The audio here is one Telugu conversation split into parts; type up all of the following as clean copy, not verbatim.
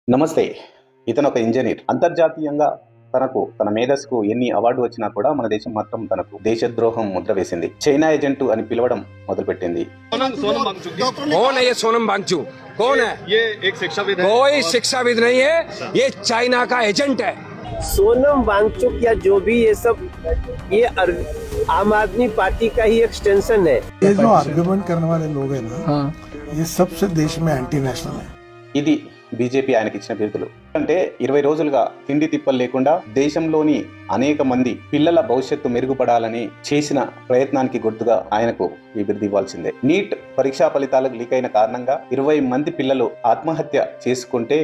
నమస్తే. ఇతను ఒక ఇంజనీర్. అంతర్జాతీయంగా తన మేధస్సుకు ఎన్ని అవార్డు వచ్చినా కూడా మన దేశం మాత్రం తనకు దేశద్రోహం ముద్ర వేసింది. చైనా ఏజెంట్ అని పిలవడం మొదలుపెట్టింది. कौन है ये सोनम वांगचुक? कौन है ये? एक शिक्षाविद है। कोई शिक्षाविद नहीं है, ये चाइना का एजेंट है। सोनम वांगचुक या जो भी ये सब ये आम आदमी पार्टी का ही एक्सटेंशन है। ये जो आर्ग्यूमेंट करने वाले लोग हैं ना, ये सबसे देश में एंटी नेशनल है। ఇది బీజేపీ ఆయనకి ఇచ్చిన బిరుదులు. అంటే 20 రోజులుగా తిండి తిప్పలు లేకుండా దేశంలోని అనేక మంది పిల్లల భవిష్యత్తు మెరుగుపడాలని చేసిన ప్రయత్నానికి గుర్తుగా ఆయనకు ఈ బిరుదు ఇవ్వాల్సిందే. నీట్ పరీక్షా ఫలితాలకు లీక్ అయిన కారణంగా 20 మంది పిల్లలు ఆత్మహత్య చేసుకుంటే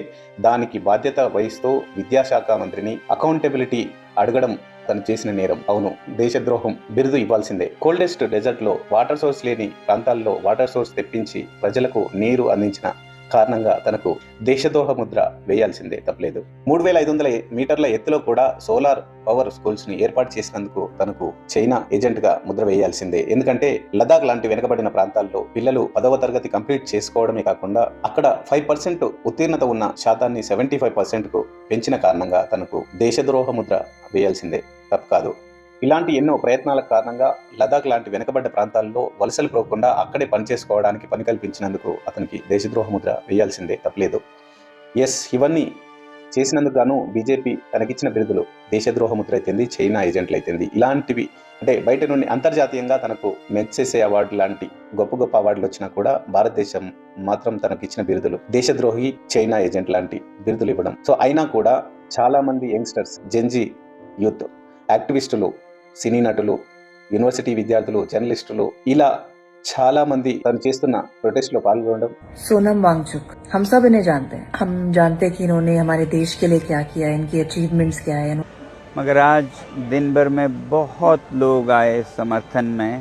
దానికి బాధ్యత వహిస్తూ విద్యాశాఖ మంత్రిని అకౌంటబిలిటీ అడగడం తను చేసిన నేరం. అవును, దేశద్రోహం బిరుదు ఇవ్వాల్సిందే. కోల్డెస్ట్ డెజర్ట్ లో వాటర్ సోర్స్ లేని ప్రాంతాల్లో వాటర్ సోర్స్ తెప్పించి ప్రజలకు నీరు అందించిన కారణంగా తనకు దేశద్రోహ ముద్ర వేయాల్సిందే, తప్పలేదు. 3500 మీటర్ల ఎత్తులో కూడా సోలార్ పవర్ స్కూల్స్ ని ఏర్పాటు చేసినందుకు తనకు చైనా ఏజెంట్ గా ముద్ర వేయాల్సిందే. ఎందుకంటే లదాఖ్ లాంటి వెనుకబడిన ప్రాంతాల్లో పిల్లలు 10వ తరగతి కంప్లీట్ చేసుకోవడమే కాకుండా అక్కడ 5% ఉత్తీర్ణత ఉన్న శాతాన్ని 75% కు పెంచిన కారణంగా తనకు దేశద్రోహ ముద్ర వేయాల్సిందే, తప్పు కాదు. ఇలాంటి ఎన్నో ప్రయత్నాల కారణంగా లదాఖ్ లాంటి వెనుకబడ్డ ప్రాంతాల్లో వలసలు పోకుండా అక్కడే పనిచేసుకోవడానికి పని కల్పించినందుకు అతనికి దేశద్రోహ ముద్ర వేయాల్సిందే, తప్పలేదు. ఎస్, ఇవన్నీ చేసినందుకు గాను బీజేపీ తనకిచ్చిన బిరుదులు దేశద్రోహ ముద్ర అయితేంది, చైనా ఏజెంట్లు అయితేంది, ఇలాంటివి అంటే బయట నుండి అంతర్జాతీయంగా తనకు మెగ్సెసే అవార్డు లాంటి గొప్ప గొప్ప అవార్డులు వచ్చినా కూడా భారతదేశం మాత్రం తనకిచ్చిన బిరుదులు దేశద్రోహి, చైనా ఏజెంట్ లాంటి బిరుదులు ఇవ్వడం. సో అయినా కూడా చాలా మంది యంగ్స్టర్స్, జెన్జీ యూత్, యాక్టివిస్టులు, సినీ నటులు, యూనివర్సిటీ విద్యార్థులు, జర్నలిస్టులు ఇలా చాలా మంది తను చేస్తున్న ప్రొటెస్ట్ లో పాల్గొనడం. सोनम वांगचुक हम सब इन्हें जानते हैं। हम जानते हैं कि इन्होंने हमारे देश के लिए क्या किया है, इनकी अचीवमेंट्स क्या है। मगर आज दिन भर में बहुत लोग आए समर्थन में,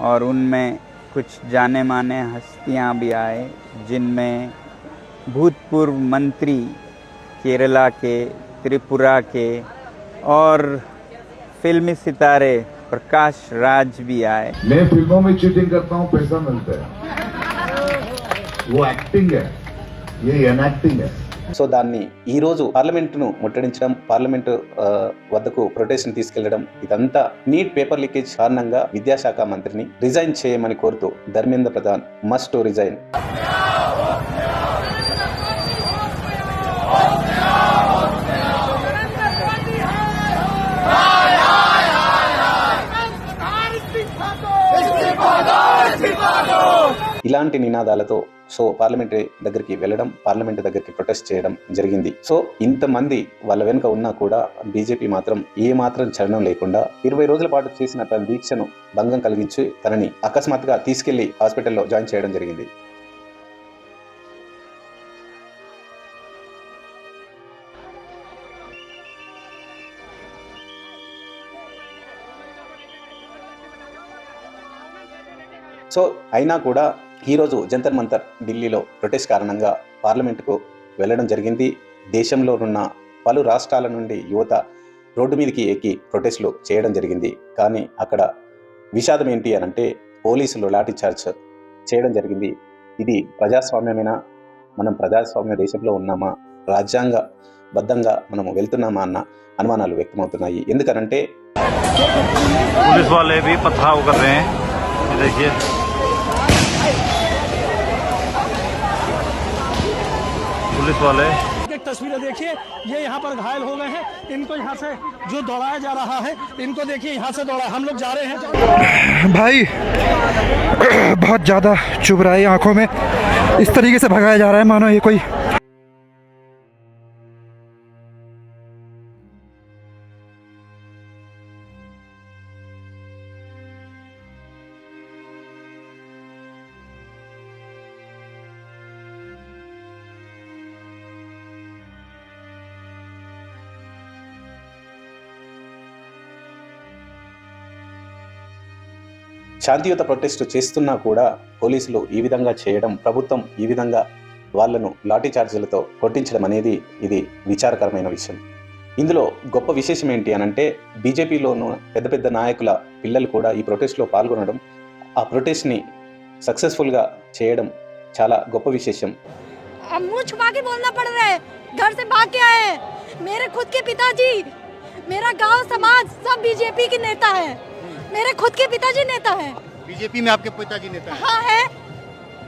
और उनमें कुछ जाने माने हस्तियां भी आए, जिनमें भूतपूर्व मंत्री केरला के, त्रिपुरा के और फिल्मी सितारे प्रकाश राज भी आए। मैं फिल्मों में चीटिंग करता हूँ, पैसा मिलता है, वो एक्टिंग है, ये एनएक्टिंग है। సో దాన్ని ఈ రోజు పార్లమెంటును ముట్టడించడం, పార్లమెంటు వద్దకు ప్రొటెస్ట్ తీసుకెళ్లడం, ఇదంతా నీట్ పేపర్ లీకేజ్ కారణంగా విద్యాశాఖ మంత్రిని రిజైన్ చేయమని కోరుతూ ధర్మేంద్ర ప్రధాన్ మస్ట్ రిజైన్. ఇలాంటి నినాదాలతో సో పార్లమెంట్ దగ్గరికి వెళ్ళడం, పార్లమెంట్ దగ్గరికి ప్రొటెస్ట్ చేయడం జరిగింది. సో ఇంతమంది వాళ్ళ వెనుక ఉన్నా కూడా బీజేపీ మాత్రం ఏ మాత్రం చలనం లేకుండా 20 రోజుల పాటు చేసిన తన దీక్షను భంగం కలిగించి తనని అకస్మాత్తుగా తీసుకెళ్లి హాస్పిటల్లో జాయిన్ చేయడం జరిగింది. సో అయినా కూడా ఈరోజు జంతర్ మంతర్ ఢిల్లీలో ప్రొటెస్ట్ కారణంగా పార్లమెంటుకు వెళ్ళడం జరిగింది. దేశంలో ఉన్న పలు రాష్ట్రాల నుండి యువత రోడ్డు మీదకి ఎక్కి ప్రొటెస్టులు చేయడం జరిగింది. కానీ అక్కడ విషాదం ఏంటి అని అంటే పోలీసులు లాఠీ చార్జ్ చేయడం జరిగింది. ఇది ప్రజాస్వామ్యమేనా? మనం ప్రజాస్వామ్య దేశంలో ఉన్నామా? రాజ్యాంగబద్ధంగా మనము వెళ్తున్నామా అన్న అనుమానాలు వ్యక్తమవుతున్నాయి. ఎందుకనంటే पुलिस वाले भी पथराव कर रहे हैं, देखिए। पुलिस वाले एक तस्वीरें देखिए, ये यहाँ पर घायल हो गए हैं, इनको यहाँ से जो दौड़ाया जा रहा है, इनको देखिए यहाँ से दौड़ा, हम लोग जा रहे हैं। भाई बहुत ज़्यादा चुभ रहा है आंखों में, इस तरीके से भगाया जा रहा है मानो ये कोई శాంతియుత ప్రొటెస్ట్ చేస్తున్నా కూడా పోలీసులు ఈ విధంగా చేయడం, ప్రభుత్వం ఈ విధంగా వాళ్లను లాఠీ చార్జీలతో కొట్టించడం అనేది ఇది విచారకరమైన విషయం. ఇందులో గొప్ప విశేషం ఏంటి అనంటే బీజేపీలోను పెద్ద పెద్ద నాయకుల పిల్లలు కూడా ఈ ప్రొటెస్ట్లో పాల్గొనడం, ఆ ప్రొటెస్ట్ని సక్సెస్ఫుల్గా చేయడం చాలా గొప్ప విశేషం. अब मुंह छुपा के बोलना पड़ रहा है, घर से भाग के आए हैं। मेरे खुद के पिताजी, मेरा गांव समाज सब बीजेपी के नेता है। मेरे खुद के पिताजी नेता है। बीजेपी में आपके पिताजी नेता है? हाँ है,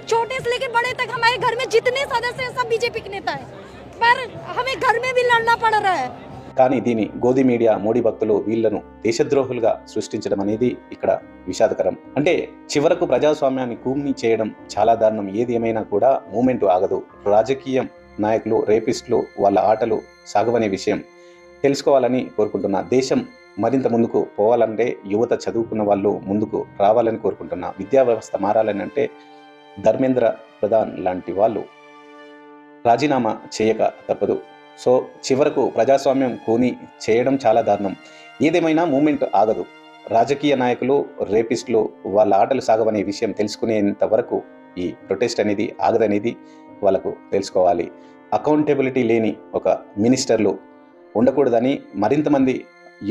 छोटे से लेके बड़े तक हमारे घर में जितने सदस्य हैं सब बीजेपी के नेता है, पर हमें घर में भी लड़ना पड़ रहा है। కానీ దీని గోధి మీడియా మోడీ భక్తులు వీళ్లను దేశద్రోహులుగా సృష్టించడం అనేది ఇక్కడ విషాదకరం. అంటే చివరకు ప్రజాస్వామ్యాన్ని కూమ్ని చేయడం చాలా దారుణం. ఏది ఏమైనా కూడా మూమెంట్ ఆగదు. రాజకీయం నాయకులు, రేపిస్టులు వాళ్ళ ఆటలు సాగవనే విషయం తెలుసుకోవాలని కోరుకుంటున్నా. దేశం మరింత ముందుకు పోవాలంటే యువత, చదువుకున్న వాళ్ళు ముందుకు రావాలని కోరుకుంటున్నా. విద్యా వ్యవస్థ మారాలని అంటే ధర్మేంద్ర ప్రధాన్ లాంటి వాళ్ళు రాజీనామా చేయక తప్పదు. సో చివరకు ప్రజాస్వామ్యం కూని చేయడం చాలా దారుణం. ఏదేమైనా మూమెంట్ ఆగదు. రాజకీయ నాయకులు, రేపిస్టులు వాళ్ళ ఆటలు సాగవనే విషయం తెలుసుకునేంత వరకు ఈ ప్రొటెస్ట్ అనేది ఆగదనేది వాళ్ళకు తెలుసుకోవాలి. అకౌంటబిలిటీ లేని ఒక మినిస్టర్లు ఉండకూడదని మరింత మంది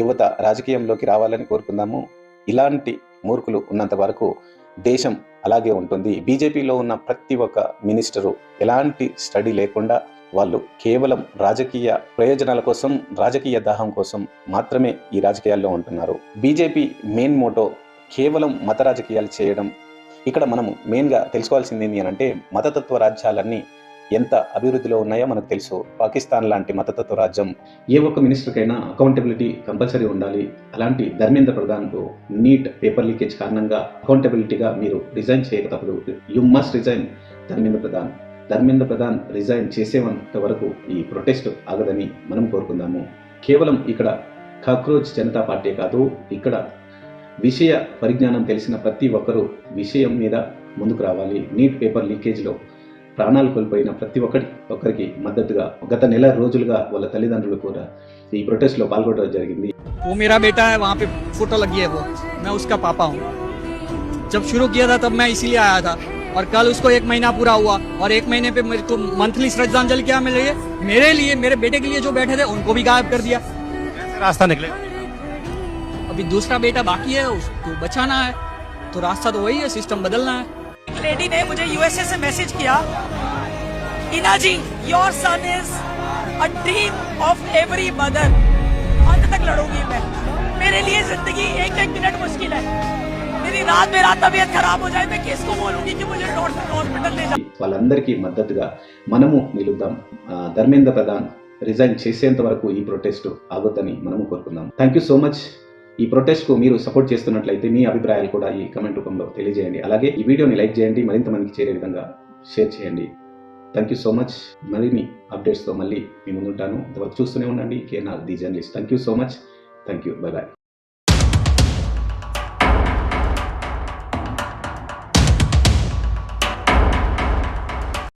యువత రాజకీయంలోకి రావాలని కోరుకుందాము. ఇలాంటి మూర్ఖులు ఉన్నంత వరకు దేశం అలాగే ఉంటుంది. బీజేపీలో ఉన్న ప్రతి ఒక్క మినిస్టరు ఎలాంటి స్టడీ లేకుండా వాళ్ళు కేవలం రాజకీయ ప్రయోజనాల కోసం, రాజకీయ దాహం కోసం మాత్రమే ఈ రాజకీయాల్లో ఉంటున్నారు. బీజేపీ మెయిన్ మోటో కేవలం మత రాజకీయాలు చేయడం. ఇక్కడ మనము మెయిన్గా తెలుసుకోవాల్సింది ఏంటి అంటే మతతత్వ రాజ్యాలన్నీ ఎంత అభివృద్ధిలో ఉన్నాయో మనకు తెలుసు. పాకిస్తాన్ లాంటి మతతత్వ రాజ్యం. ఏ ఒక్క మినిస్టర్కైనా అకౌంటబిలిటీ కంపల్సరీ ఉండాలి. అలాంటి ధర్మేంద్ర ప్రధాన్కు నీట్ పేపర్ లీకేజ్ కారణంగా అకౌంటబిలిటీగా మీరు రిజైన్ చేయక తప్పదు. You must resign Dharmendra Pradhan resign చేసేంత వరకు ఈ ప్రొటెస్ట్ ఆగదని మనం కోరుకుందాము. కేవలం ఇక్కడ కాక్రోచ్ జనతా పార్టీ కాదు, ఇక్కడ విషయ పరిజ్ఞానం తెలిసిన ప్రతి ఒక్కరూ విషయం మీద ముందుకు రావాలి. నీట్ పేపర్ లీకేజ్లో ప్రాణాలు కోల్పోయిన ప్రతి ఒక్కరికి మద్దతుగా గత నెల రోజులుగా వాళ్ళ తల్లిదండ్రులు కూడా ఈ ప్రొటెస్ట్లో పాల్గొనడం జరిగింది. वो मेरा बेटा है, वहाँ पे फोटो लगी है, वो मैं उसका पापा हूँ। जब शुरू किया था तब मैं इसीलिए आया था, और कल उसको 1 महीना पूरा हुआ, और 1 महीने पे मेरे को मंथली श्रद्धांजलि क्या मिल रही है। मेरे लिए, मेरे बेटे के लिए जो बैठे थे उनको भी गायब कर दिया। रास्ता निकले, अभी दूसरा बेटा बाकी है, उसको बचाना है, तो रास्ता तो वही है, सिस्टम बदलना है। एक लेडी ने मुझे यूएसए से मैसेज किया, Ina ji your son is a dream of every mother. अंत तक लड़ूंगी मैं, मेरे लिए जिंदगी एक मिनट मुश्किल है। मेरी रात में तबीयत खराब हो जाए, मैं किसको बोलूंगी कि मुझे हॉस्पिटल ले जाओ। వాళ్ళందరికీ మద్దతుగా మనము నిలుద్దాం. ధర్మేంద్ర ప్రధాన్ రిజైన్ చేసేంత వరకు ఈ ప్రొటెస్ట్ ఆగొద్దని మనము కోరుకుందాం. Thank you so much. ఈ ప్రొటెస్ట్కు మీరు సపోర్ట్ చేస్తున్నట్లయితే మీ అభిప్రాయాలు కూడా ఈ కమెంట్ రూపంలో తెలియజేయండి. అలాగే ఈ వీడియోని లైక్ చేయండి, మరింత మందికి చేరే విధంగా షేర్ చేయండి. Thank you so much. మరిన్ని అప్డేట్స్తో మళ్ళీ మీ ముందుంటాను. ఇంతవరకు చూస్తూనే ఉండండి KNR the journalist. Thank you so much. Thank you. Bye bye.